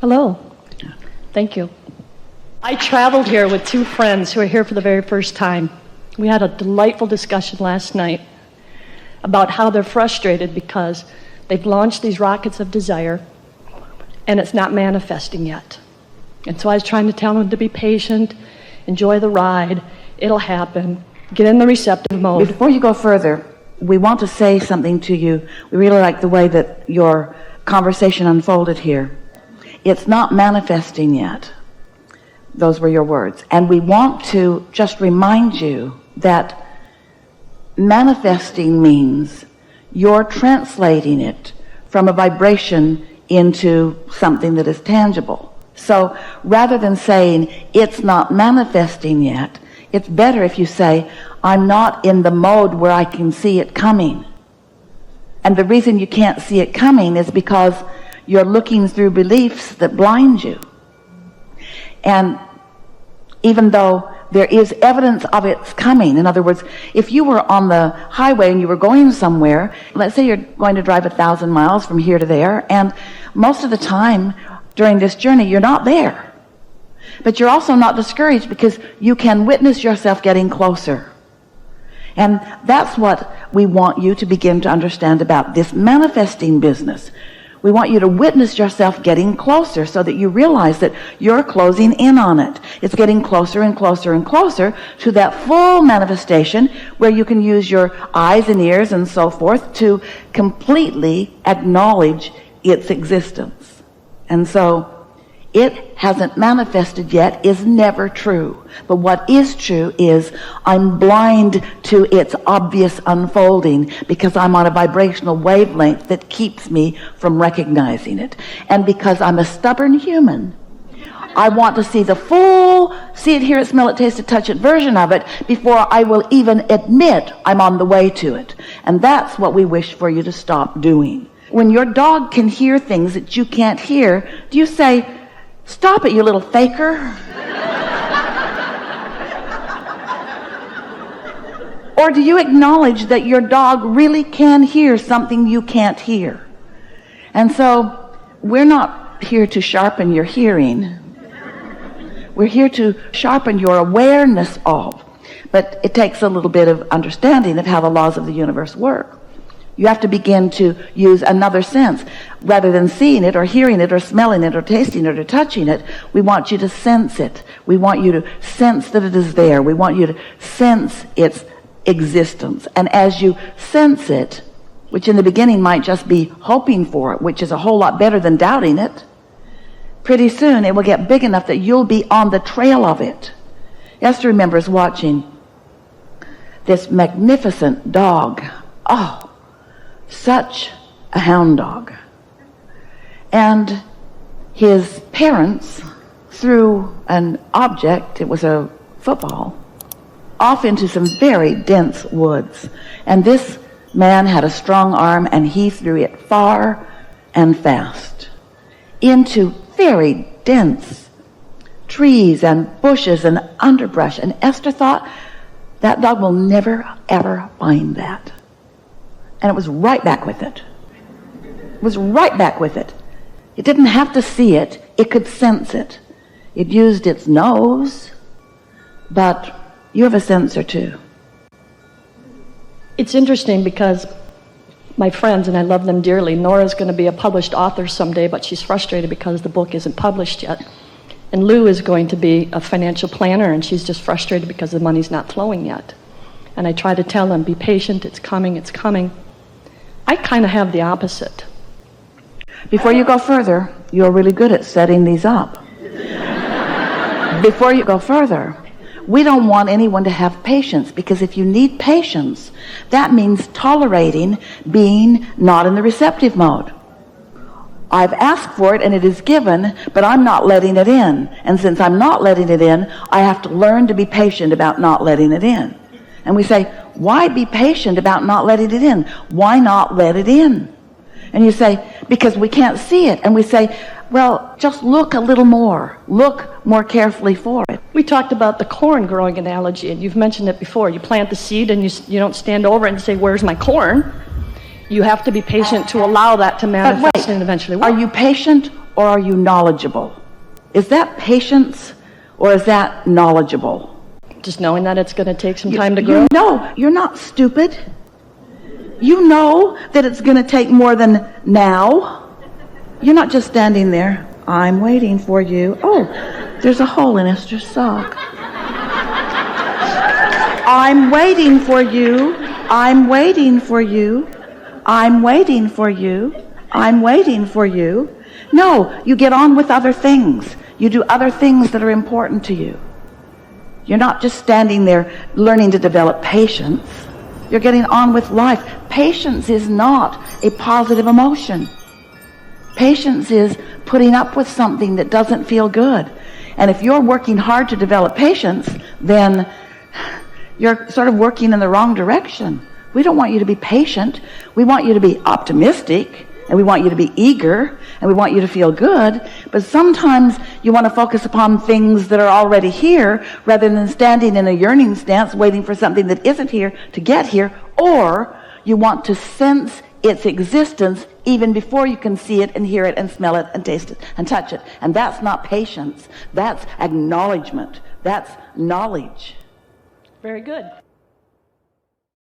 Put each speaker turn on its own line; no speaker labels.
Hello. Thank you. I traveled here with two friends who are here for the very first time. We had a delightful discussion last night about how they're frustrated because they've launched these rockets of desire and it's not manifesting yet. And so I was trying to tell them to be patient, enjoy the ride, it'll happen, get in the receptive mode.
Before you go further, we want to say something to you. We really like the way that your conversation unfolded here. It's not manifesting yet. Those were your words. And we want to just remind you that manifesting means you're translating it from a vibration into something that is tangible. So rather than saying it's not manifesting yet, it's better if you say, I'm not in the mode where I can see it coming. And the reason you can't see it coming is because you're looking through beliefs that blind you. And even though there is evidence of its coming, in other words, if you were on the highway and you were going somewhere, let's say you're going to drive 1,000 miles from here to there, and most of the time during this journey you're not there. But you're also not discouraged because you can witness yourself getting closer. And that's what we want you to begin to understand about this manifesting business. We want you to witness yourself getting closer so that you realize that you're closing in on it. It's getting closer and closer and closer to that full manifestation where you can use your eyes and ears and so forth to completely acknowledge its existence. And so it hasn't manifested yet is never true. But what is true is I'm blind to its obvious unfolding because I'm on a vibrational wavelength that keeps me from recognizing it. And because I'm a stubborn human, I want to see the full, see it, hear it, smell it, taste it, touch it version of it before I will even admit I'm on the way to it. And that's what we wish for you to stop doing. When your dog can hear things that you can't hear, do you say, stop it, you little faker? Or do you acknowledge that your dog really can hear something you can't hear? And so we're not here to sharpen your hearing. We're here to sharpen your awareness of. But it takes a little bit of understanding of how the laws of the universe work. You have to begin to use another sense. Rather than seeing it or hearing it or smelling it or tasting it or touching it, we want you to sense it. We want you to sense that it is there. We want you to sense its existence. And as you sense it, which in the beginning might just be hoping for it, which is a whole lot better than doubting it, pretty soon it will get big enough that you'll be on the trail of it. Esther remembers watching this magnificent dog. Oh, such a hound dog. And his parents threw an object, it was a football, off into some very dense woods. And this man had a strong arm and he threw it far and fast into very dense trees and bushes and underbrush. And Esther thought, that dog will never ever find that. And it was right back with it. It was right back with it. It didn't have to see it. It could sense it. It used its nose, but you have a sensor too.
It's interesting because my friends, and I love them dearly, Nora's going to be a published author someday, but she's frustrated because the book isn't published yet. And Lou is going to be a financial planner, and she's just frustrated because the money's not flowing yet. And I try to tell them, be patient, it's coming, it's coming. I kind of have the opposite.
Before you go further, you're really good at setting these up. Before you go further, we don't want anyone to have patience, because if you need patience, that means tolerating being not in the receptive mode. I've asked for it and it is given, but I'm not letting it in. And since I'm not letting it in, I have to learn to be patient about not letting it in. And we say, why be patient about not letting it in? Why not let it in? And you say, because we can't see it. And we say, well, just look a little more. Look more carefully for it.
We talked about the corn growing analogy, and you've mentioned it before. You plant the seed and you don't stand over it and say, where's my corn? You have to be patient to allow that to manifest and eventually work.
Are you patient or are you knowledgeable? Is that patience or is that knowledgeable?
Just knowing that it's going to take some time to grow?
You know, you're not stupid. You know that it's going to take more than now. You're not just standing there. I'm waiting for you. Oh, there's a hole in Esther's sock. I'm waiting for you. I'm waiting for you. I'm waiting for you. I'm waiting for you. No, you get on with other things. You do other things that are important to you. You're not just standing there learning to develop patience. You're getting on with life. Patience is not a positive emotion. Patience is putting up with something that doesn't feel good. And if you're working hard to develop patience, then you're sort of working in the wrong direction. We don't want you to be patient. We want you to be optimistic, and we want you to be eager, and we want you to feel good. But sometimes you want to focus upon things that are already here rather than standing in a yearning stance waiting for something that isn't here to get here. Or you want to sense its existence even before you can see it and hear it and smell it and taste it and touch it. And that's not patience. That's acknowledgement. That's knowledge.
Very good.